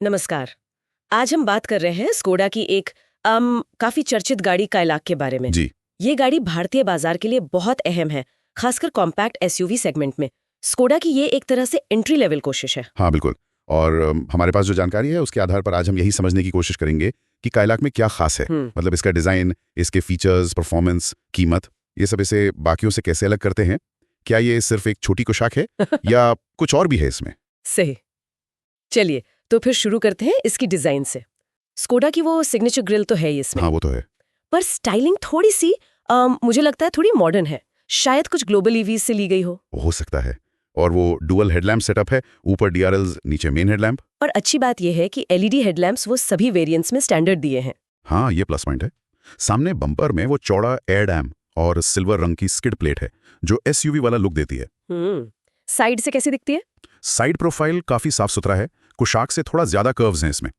नमस्कार। आज हम बात कर रहे हैं स्कोडा की एक काफी चर्चित गाड़ी काइलाक के बारे में। जी। ये गाड़ी भारतीय बाजार के लिए बहुत अहम है, खासकर कॉम्पैक्ट एसयूवी सेगमेंट में। स्कोडा की ये एक तरह से एंट्री लेवल कोशिश है। हाँ, बिल्कुल। और हमारे पास जो जानकारी है उसके आधार पर आज हम यही समझने की कोशिश करेंगे कि काइलाक में क्या खास है। मतलब इसका डिज़ाइन, इसके फीचर्स, परफॉर्मेंस, कीमत, ये सब इसे बाकियों से कैसे अलग करते हैं। क्या ये सिर्फ एक छोटी पोशाक है या कुछ और भी है इसमें? सही। चलिए तो फिर शुरू करते हैं इसकी डिजाइन से। स्कोडा की वो सिग्नेचर ग्रिल तो है ही इसमें। हाँ, वो तो है। पर स्टाइलिंग थोड़ी सी मुझे लगता है थोड़ी मॉडर्न है। शायद कुछ ग्लोबल ईवीज से ली गई हो सकता है। और वो डुअल हेडलैम्प सेटअप है, ऊपर डीआरएल्स, नीचे मेन हेडलैम्प। और अच्छी बात यह है कि एलईडी हेडलैम्प्स वो सभी वेरिएंट्स में स्टैंडर्ड दिए हैं। हाँ, ये प्लस पॉइंट है। सामने बम्पर में वो चौड़ा एयर डैम और सिल्वर रंग की स्किड प्लेट है जो एसयूवी वाला लुक देती है। साइड से कैसी दिखती है? साइड प्रोफाइल काफी साफ सुथरा है, कुशाक से थोड़ा ज्यादा कर्व्स हैं इसमें।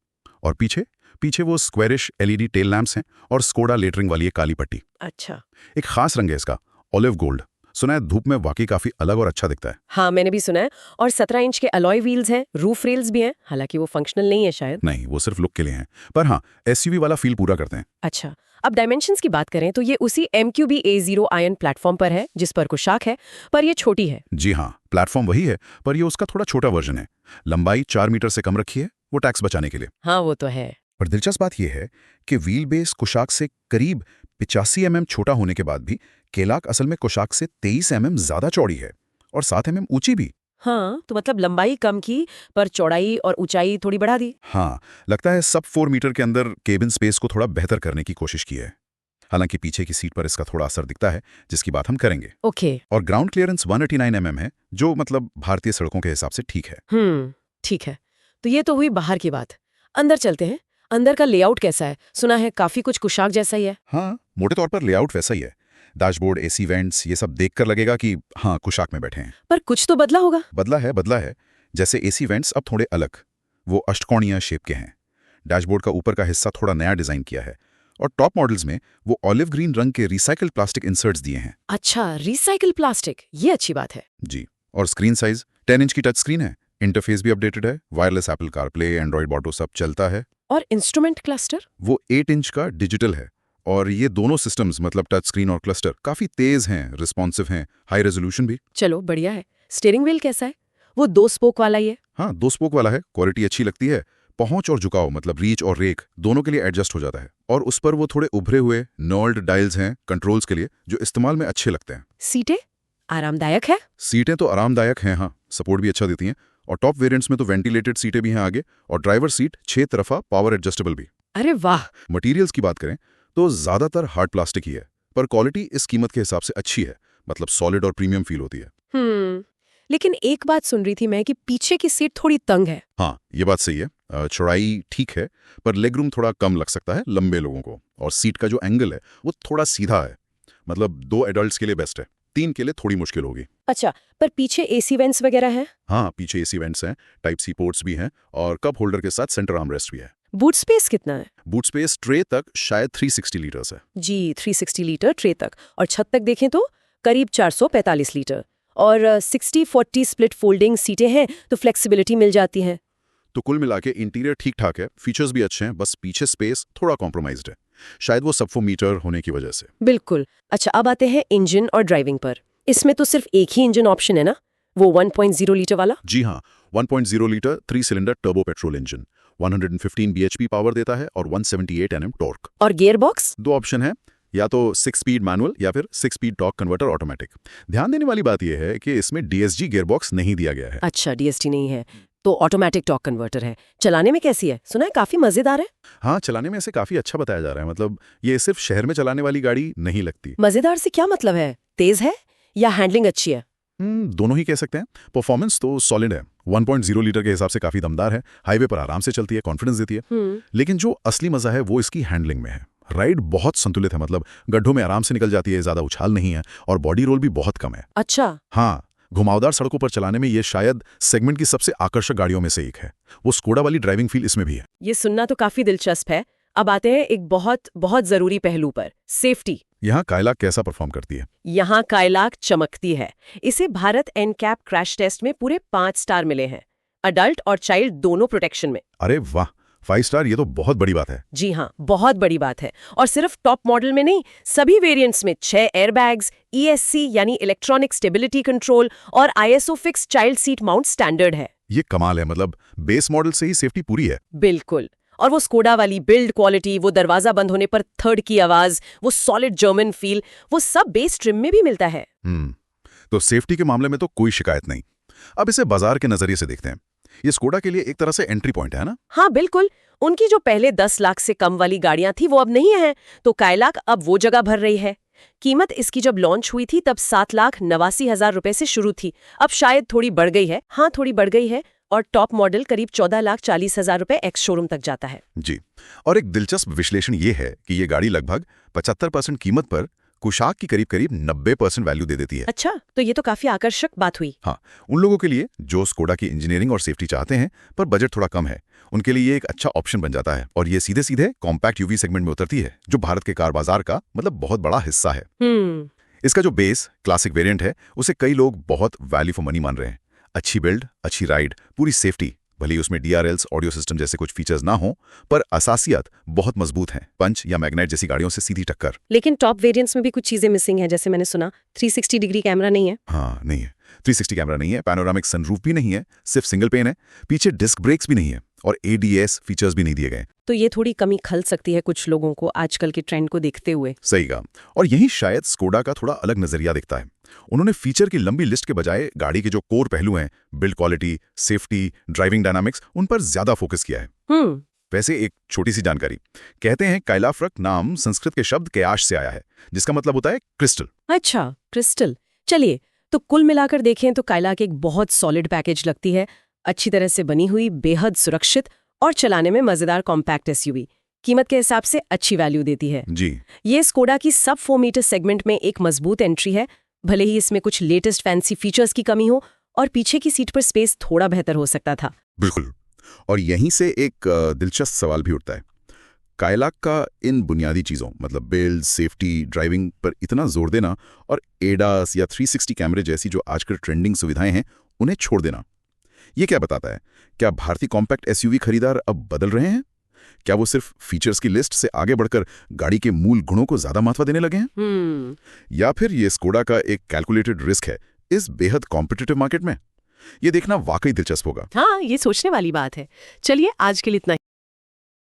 और पीछे पीछे वो स्क्वेरिश एलईडी टेल लैंप्स हैं और स्कोडा लेटरिंग वाली एक काली पट्टी। अच्छा। एक खास रंग है इसका, ऑलिव गोल्ड। सुना है धूप में वाकई काफी अलग और अच्छा दिखता है। हाँ, मैंने भी सुना है। और 17 इंच के अलॉय व्हील्स हैं, रूफ रेल्स भी हैं, हालांकि वो फंक्शनल नहीं है शायद। नहीं, वो सिर्फ लुक के लिए हैं, पर हाँ, एसयूवी वाला फील पूरा करते हैं। अच्छा, अब डायमेंशंस की बात करें तो ये उसी MQB A0 आयन प्लेटफॉर्म पर है जिस पर कुशाक है, पर ये छोटी है। जी हाँ, प्लेटफॉर्म वही है, पर ये उसका थोड़ा छोटा वर्जन है। लंबाई 4 मीटर से कम रखी है, वो टैक्स बचाने के लिए। हाँ, वो तो है। पर दिलचस्प बात यह है कि व्हील बेस कुशाक से करीब 85 mm छोटा होने के बाद भी कैलाक असल में कुशाक से 23 mm ज्यादा चौड़ी है और 7 mm ऊंची भी। हाँ, तो मतलब लंबाई कम की पर चौड़ाई और ऊंचाई थोड़ी बढ़ा दी। हाँ, लगता है सब 4 मीटर के अंदर केबिन स्पेस को थोड़ा बेहतर करने की कोशिश की है। हालांकि पीछे की सीट पर इसका थोड़ा असर दिखता है, जिसकी बात हम करेंगे। ओके। और ग्राउंड क्लियरेंस 189 mm है, जो मतलब भारतीय सड़कों के हिसाब से ठीक है। ठीक है। तो ये तो हुई बाहर की बात। अंदर चलते हैं। अंदर का लेआउट कैसा है? सुना है काफी कुछ कुशाक जैसा ही है। हाँ, मोटे तौर पर लेआउट वैसा ही है। डैशबोर्ड, एसी वेंट्स, ये सब देखकर लगेगा कि हाँ, कुशाक में बैठे हैं। पर कुछ तो बदला होगा। बदला है। जैसे एसी वेंट्स अब थोड़े अलग, वो अष्टकोणीय शेप के हैं। डैशबोर्ड का ऊपर का हिस्सा थोड़ा नया डिजाइन किया है और टॉप मॉडल्स में वो ऑलिव ग्रीन रंग के रिसाइकल प्लास्टिक इंसर्ट्स दिए हैं। अच्छा, रिसाइकल प्लास्टिक, ये अच्छी बात है। जी। और स्क्रीन साइज 10 इंच की टच स्क्रीन है। इंटरफेस भी अपडेटेड है, wireless Apple CarPlay, Android auto सब चलता है। और इंस्ट्रूमेंट क्लस्टर? वो 8 इंच का डिजिटल है। और ये दोनों सिस्टम्स मतलब टच स्क्रीन और क्लस्टर काफी तेज हैं, रिस्पॉन्सिव हैं, हाई रेजोल्यूशन भी। चलो बढ़िया है। स्टीयरिंग व्हील कैसा है? वो 2 स्पोक वाला ही है? हाँ, 2 स्पोक वाला है, क्वालिटी अच्छी लगती है। पहुंच और झुकाव मतलब रीच और रेक दोनों के लिए एडजस्ट हो जाता है। और उस पर वो थोड़े उभरे हुए नॉल्ड डायल्स हैं कंट्रोल्स के लिए, जो इस्तेमाल में अच्छे लगते हैं। सीटें आरामदायक है? सीटें तो आरामदायक हैं, हाँ, सपोर्ट भी अच्छा देती हैं। और टॉप वेरिएंट्स में तो वेंटिलेटेड सीटें भी हैं आगे, और ड्राइवर सीट 6 तरफा पावर एडजस्टेबल भी। अरे वाह। मटेरियल्स की बात करें तो ज्यादातर हार्ड प्लास्टिक ही है, पर क्वालिटी इस कीमत के हिसाब से अच्छी है, मतलब सॉलिड और प्रीमियम फील होती है। लेकिन एक बात सुन रही थी मैं कि पीछे की सीट थोड़ी तंग है। हाँ, ये बात सही है। चौड़ाई ठीक है, पर लेग रूम थोड़ा कम लग सकता है लंबे लोगों को। और सीट का जो एंगल है वो थोड़ा सीधा है, मतलब 2 एडल्ट्स के लिए बेस्ट है, 3 के लिए थोड़ी मुश्किल होगी। अच्छा, पर पीछे एसी वेंट्स वगैरह हैं? हाँ, पीछे एसी वेंट्स हैं, टाइप सी पोर्ट्स भी हैं और कप होल्डर के साथ सेंटर आर्मरेस्ट भी है। बूट स्पेस कितना है? बूट स्पेस ट्रे तक शायद 360 लीटर्स है। जी, 360 लीटर ट्रे तक। और छत तक देखें तो करीब 445 लीटर। और 60-40 स्प्लिट फोल्डिंग सीटें हैं तो फ्लेक्सिबिलिटी मिल जाती है। तो कुल मिला के इंटीरियर ठीक ठाक है, फीचर्स भी अच्छे हैं, बस पीछे स्पेस थोड़ा कॉम्प्रोमाइज्ड है, शायद वो सब 4 मीटर होने की वजह से। बिल्कुल। अच्छा, अब आते हैं इंजन और ड्राइविंग पर। इसमें तो सिर्फ एक ही इंजन ऑप्शन है ना, वो 1.0 लीटर वाला? जी हाँ, 1.0 litre 3 cylinder turbo petrol engine 115 bhp power देता है और 178 Nm टॉर्क। और गियर बॉक्स? 2 ऑप्शन है, या तो 6 स्पीड मैनुअल या फिर 6 स्पीड टॉर्क कन्वर्टर ऑटोमेटिक। ध्यान देने वाली बात यह है कि इसमें DSG गियरबॉक्स नहीं दिया गया है। अच्छा, DSG नहीं है तो ऑटोमेटिक टॉर्क कन्वर्टर है। चलाने में कैसी है? सुना है काफी मजेदार है। हाँ, चलाने में इसे काफी अच्छा बताया जा रहा है, मतलब ये सिर्फ शहर में चलाने वाली गाड़ी नहीं लगती। मजेदार से क्या मतलब है? तेज है या हैंडलिंग अच्छी है? दोनों ही कह सकते हैं। परफॉर्मेंस तो सॉलिड है, 1.0 लीटर के हिसाब से काफी दमदार है, हाईवे पर आराम से चलती है, कॉन्फिडेंस देती है। लेकिन जो असली मजा है वो इसकी हैंडलिंग में है। राइड बहुत संतुलित है, मतलब गड्ढों में आराम से निकल जाती है, ज्यादा उछाल नहीं है और बॉडी रोल भी बहुत कम है। अच्छा। हाँ, घुमावदार सड़कों पर चलाने में ये शायद सेगमेंट की सबसे आकर्षक गाड़ियों में से एक है। वो स्कोडा वाली ड्राइविंग फील इसमें भी है। ये सुनना तो काफी दिलचस्प है। अब आते हैं एक बहुत बहुत जरूरी पहलू पर, सेफ्टी। यहाँ काइलाक कैसा परफॉर्म करती है? यहाँ काइलाक चमकती है। इसे भारत एनकैप क्रैश टेस्ट में पूरे 5 स्टार मिले हैं। अडल्ट और चाइल्ड दोनों प्रोटेक्शन में। अरे वाह, 5 स्टार, ये तो बहुत बड़ी बात है। जी हाँ, बहुत बड़ी बात है। और सिर्फ टॉप मॉडल में नहीं, सभी वेरिएंट्स में 6 एयरबैग्स, ESC यानी इलेक्ट्रॉनिक स्टेबिलिटी कंट्रोल और ISO fix child seat mount standard है। ये कमाल है, मतलब बेस मॉडल से ही सेफ्टी पूरी है। बिल्कुल। और वो स्कोडा वाली बिल्ड क्वालिटी, वो दरवाजा बंद होने पर थर्ड की आवाज, वो सॉलिड जर्मन फील, वो सब बेस ट्रिम में भी मिलता है। तो सेफ्टी के मामले में तो कोई शिकायत नहीं। अब इसे बाजार के नजरिए से देखते हैं। ये स्कोडा के लिए एक तरह से एंट्री पॉइंट है ना? हाँ बिल्कुल। उनकी जो पहले 10 लाख से कम वाली गाड़ियां थी वो अब नहीं है, तो काइलाक अब वो जगह भर रही है। कीमत इसकी जब लॉन्च हुई थी तब 7,89,000 रुपए से शुरू थी। अब शायद थोड़ी बढ़ गई है। हाँ, थोड़ी बढ़ गई है। और टॉप मॉडल करीब 14,40,000 रुपए एक्स शोरूम तक जाता है। जी। और एक दिलचस्प विश्लेषण ये है कि ये गाड़ी लगभग 75% कीमत पर कुशाक की करीब 90% वैल्यू दे देती है। अच्छा, तो ये तो काफी आकर्षक बात हुई। हाँ, उन लोगों के लिए जो स्कोडा की इंजीनियरिंग और सेफ्टी चाहते हैं पर बजट थोड़ा कम है, उनके लिए ये एक अच्छा ऑप्शन बन जाता है। और ये सीधे सीधे कॉम्पैक्ट यूवी सेगमेंट में उतरती है, जो भारत के कार बाजार का मतलब बहुत बड़ा हिस्सा है। इसका जो बेस क्लासिक वेरिएंट है, उसे कई लोग बहुत वैल्यू फॉर मनी मान रहे हैं। अच्छी बिल्ड, अच्छी राइड, पूरी सेफ्टी, भले ही उसमें DRLs, ऑडियो सिस्टम जैसे कुछ फीचर्स ना हो, पर असासियत बहुत मजबूत है। पंच या मैग्नाइट जैसी गाड़ियों से सीधी टक्कर। लेकिन टॉप वेरिएंट्स में भी कुछ चीजें मिसिंग हैं, जैसे मैंने सुना 360 डिग्री कैमरा नहीं है। हाँ, नहीं है। 360 कैमरा नहीं है, पैनोरामिक सनरूफ भी नहीं है, सिर्फ सिंगल पेन है, पीछे डिस्क ब्रेक्स भी नहीं है और ADS फीचर्स भी नहीं दिए गए। तो ये थोड़ी कमी खल सकती है कुछ लोगों को आजकल के ट्रेंड को देखते हुए। सही कहा। और यही शायद स्कोडा का थोड़ा अलग नजरिया दिखता है। उन्होंने फीचर की लंबी लिस्ट के बजाय गाड़ी के जो कोर पहलू हैं, build quality, safety, driving dynamics, उन पर ज्यादा फोकस किया है। वैसे एक छोटी सी जानकारी, कहते हैं काइलाफ्रक नाम संस्कृत के शब्द कयाश से आया है, जिसका मतलब होता है क्रिस्टल। अच्छा, क्रिस्टल। चलिए, तो कुल मिलाकर देखें तो काइलाक एक बहुत सॉलिड पैकेज लगती है। अच्छी तरह से बनी हुई, बेहद सुरक्षित और चलाने में मजेदार कॉम्पैक्ट SUV। कीमत के हिसाब से अच्छी वैल्यू देती है। जी। ये स्कोडा की सब 4 मीटर सेगमेंट में एक मजबूत एंट्री है, भले ही इसमें कुछ लेटेस्ट फैंसी फीचर्स की कमी हो और पीछे की सीट पर स्पेस थोड़ा बेहतर हो सकता था। बिल्कुल। और यहीं से एक दिलचस्प सवाल भी उठता है। काइलाक का इन बुनियादी चीज़ों मतलब बिल्ड, सेफ्टी, ड्राइविंग पर इतना जोर देना और ADAS या 360 कैमरे जैसी जो आजकल ट्रेंडिंग सुविधाएं हैं, उन्हें छोड़ देना, ये क्या बताता है? क्या भारतीय कॉम्पैक्ट SUV खरीदार अब बदल रहे हैं? क्या वो सिर्फ फीचर्स की लिस्ट से आगे बढ़कर गाड़ी के मूल गुणों को ज्यादा महत्व देने लगे हैं? या फिर ये स्कोडा का एक कैलकुलेटेड रिस्क है इस बेहद कॉम्पिटिटिव मार्केट में? ये देखना वाकई दिलचस्प होगा। हाँ, ये सोचने वाली बात है। चलिए, आज के लिए इतना